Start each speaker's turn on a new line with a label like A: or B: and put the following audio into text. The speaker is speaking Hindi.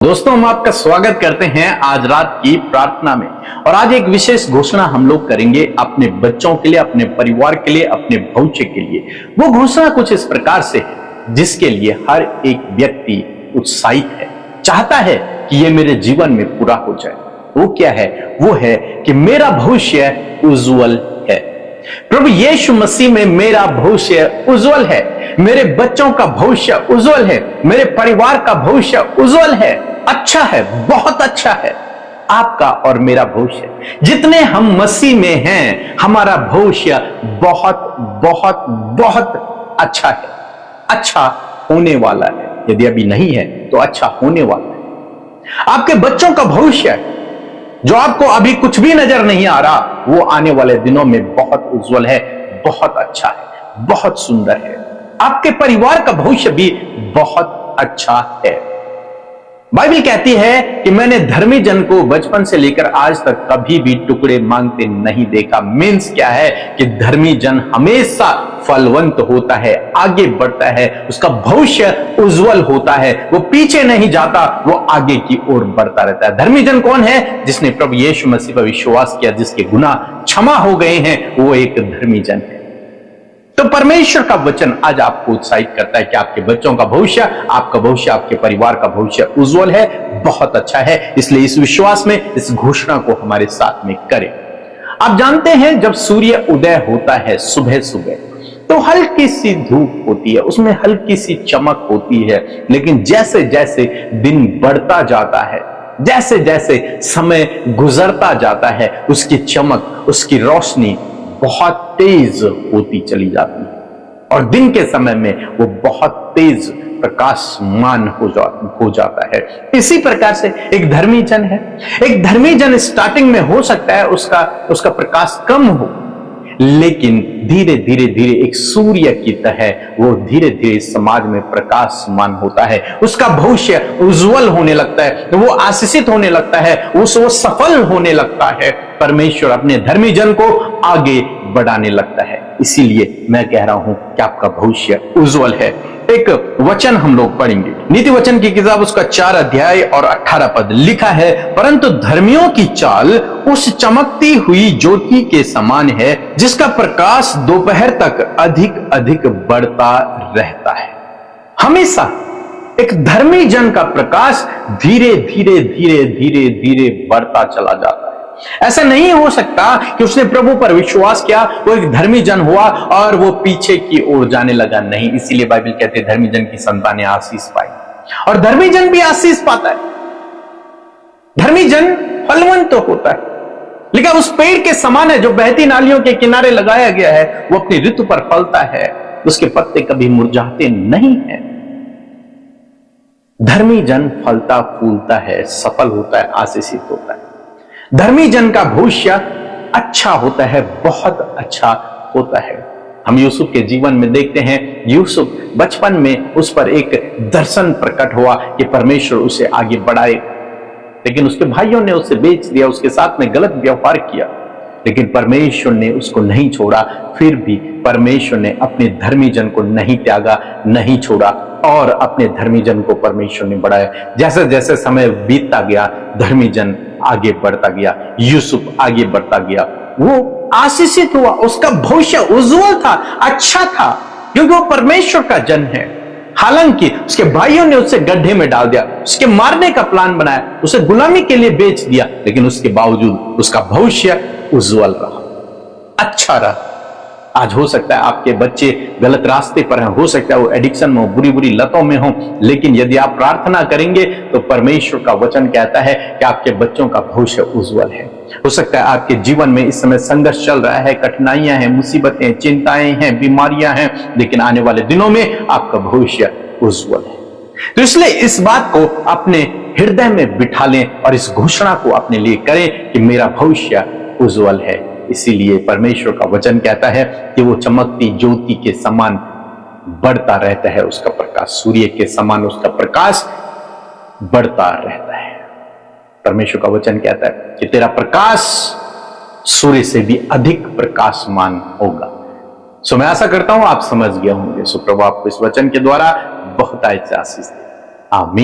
A: दोस्तों, हम आपका स्वागत करते हैं आज रात की प्रार्थना में। और आज एक विशेष घोषणा हम लोग करेंगे अपने बच्चों के लिए, अपने परिवार के लिए, अपने भविष्य के लिए। वो घोषणा कुछ इस प्रकार से है जिसके लिए हर एक व्यक्ति उत्साहित है, चाहता है कि ये मेरे जीवन में पूरा हो जाए। वो क्या है? वो है कि मेरा भविष्य उज्जवल है। प्रभु यीशु मसीह में मेरा भविष्य उज्जवल है, मेरे बच्चों का भविष्य उज्जवल है, मेरे परिवार का भविष्य उज्जवल है, अच्छा है, बहुत अच्छा है। आपका और मेरा भविष्य, जितने हम मसीह में हैं, हमारा भविष्य बहुत बहुत बहुत अच्छा है, अच्छा होने वाला है। यदि अभी नहीं है तो अच्छा होने वाला है। आपके बच्चों का भविष्य, जो आपको अभी कुछ भी नजर नहीं आ रहा, वो आने वाले दिनों में बहुत उज्जवल है, बहुत अच्छा है, बहुत सुंदर है। आपके परिवार का भविष्य भी बहुत अच्छा है। बाइबल कहती है कि मैंने धर्मी जन को बचपन से लेकर आज तक कभी भी टुकड़े मांगते नहीं देखा। मीन्स क्या है कि धर्मी जन हमेशा फलवंत होता है, आगे बढ़ता है, उसका भविष्य उज्जवल होता है, वो पीछे नहीं जाता, वो आगे की ओर बढ़ता रहता है। धर्मी जन कौन है? जिसने प्रभु यीशु मसीह पर विश्वास किया, जिसके गुनाह क्षमा हो गए हैं, वो एक धर्मी जन है। तो परमेश्वर का वचन आज आपको उत्साहित करता है कि आपके बच्चों का भविष्य, आपका भविष्य, आपके परिवार का भविष्य उज्जवल है, बहुत अच्छा है। इसलिए इस विश्वास में इस घोषणा को हमारे साथ में करें। आप जानते हैं, जब सूर्य उदय होता है सुबह सुबह, तो हल्की सी धूप होती है, उसमें हल्की सी चमक होती है। लेकिन जैसे जैसे दिन बढ़ता जाता है, जैसे जैसे समय गुजरता जाता है, उसकी चमक, उसकी रोशनी बहुत तेज होती चली जाती है और दिन के समय में वो बहुत तेज प्रकाशमान हो जाता है। इसी प्रकार से एक धर्मी जन है। एक धर्मी जन स्टार्टिंग में हो सकता है उसका प्रकाश कम हो, लेकिन धीरे धीरे धीरे एक सूर्य की तरह वो धीरे धीरे समाज में प्रकाशमान होता है। उसका भविष्य उज्जवल होने लगता है, वो आशीषित होने लगता है, वो सफल होने लगता है। परमेश्वर अपने धर्मी जन को आगे बढ़ाने लगता है। इसीलिए मैं कह रहा हूं कि आपका भविष्य उज्जवल है। एक वचन हम लोग पढ़ेंगे, नीति वचन की किताब, उसका 4 अध्याय और 18 पद लिखा है, परंतु धर्मियों की चाल उस चमकती हुई ज्योति के समान है जिसका प्रकाश दोपहर तक अधिक अधिक बढ़ता रहता है। हमेशा एक धर्मी जन का प्रकाश धीरे धीरे धीरे धीरे धीरे बढ़ता चला जाता है। ऐसा नहीं हो सकता कि उसने प्रभु पर विश्वास किया, वो एक धर्मी जन हुआ और वो पीछे की ओर जाने लगा। नहीं, इसीलिए बाइबल कहते हैं धर्मी जन की संतानें आशीष पाई, और धर्मी जन भी आशीष पाता है। धर्मी जन फलवंत तो होता है, लेकिन उस पेड़ के समान है जो बहती नालियों के किनारे लगाया गया है। वो अपनी ऋतु पर फलता है, उसके पत्ते कभी मुरझाते नहीं हैं। धर्मी जन फलता फूलता है, सफल होता है, आशीषित होता है। धर्मी जन का भविष्य अच्छा होता है, बहुत अच्छा होता है। हम यूसुफ के जीवन में देखते हैं, यूसुफ बचपन में उस पर एक दर्शन प्रकट हुआ कि परमेश्वर उसे आगे बढ़ाए, लेकिन उसके भाइयों ने उसे बेच दिया, उसके साथ में गलत व्यवहार किया, लेकिन परमेश्वर ने उसको नहीं छोड़ा। फिर भी परमेश्वर ने अपने धर्मी जन को नहीं त्यागा, नहीं छोड़ा, और अपने धर्मी जन को परमेश्वर ने बढ़ाया। जैसे जैसे समय बीतता गया, धर्मी जन आगे बढ़ता गया, यूसुफ आगे बढ़ता गया, वो आशीषित हुआ, उसका भविष्य उज्जवल था, अच्छा था, क्योंकि वो परमेश्वर का जन है। हालांकि उसके भाइयों ने उसे गड्ढे में डाल दिया, उसके मारने का प्लान बनाया, उसे गुलामी के लिए बेच दिया, लेकिन उसके बावजूद उसका भविष्य उज्जवल रहा, अच्छा रहा। आज हो सकता है आपके बच्चे गलत रास्ते पर हैं, हो सकता है वो एडिक्शन में हो, बुरी बुरी लतों में हो, लेकिन यदि आप प्रार्थना करेंगे तो परमेश्वर का वचन कहता है कि आपके बच्चों का भविष्य उज्जवल है। हो सकता है आपके जीवन में इस समय संघर्ष चल रहा है, कठिनाइयां हैं, मुसीबतें, चिंताएं हैं, बीमारियां हैं, लेकिन आने वाले दिनों में आपका भविष्य उज्जवल है। तो इसलिए इस बात को अपने हृदय में बिठा लें और इस घोषणा को अपने लिए करें कि मेरा भविष्य उज्जवल है। इसीलिए परमेश्वर का वचन कहता है कि वो चमकती ज्योति के समान बढ़ता रहता है, उसका प्रकाश सूर्य के समान उसका प्रकाश बढ़ता रहता है। परमेश्वर का वचन कहता है कि तेरा प्रकाश सूर्य से भी अधिक प्रकाशमान होगा। सो मैं आशा करता हूं आप समझ गए होंगे। सो प्रभु आपको इस वचन के द्वारा बहुत आशीष दे। आमीन।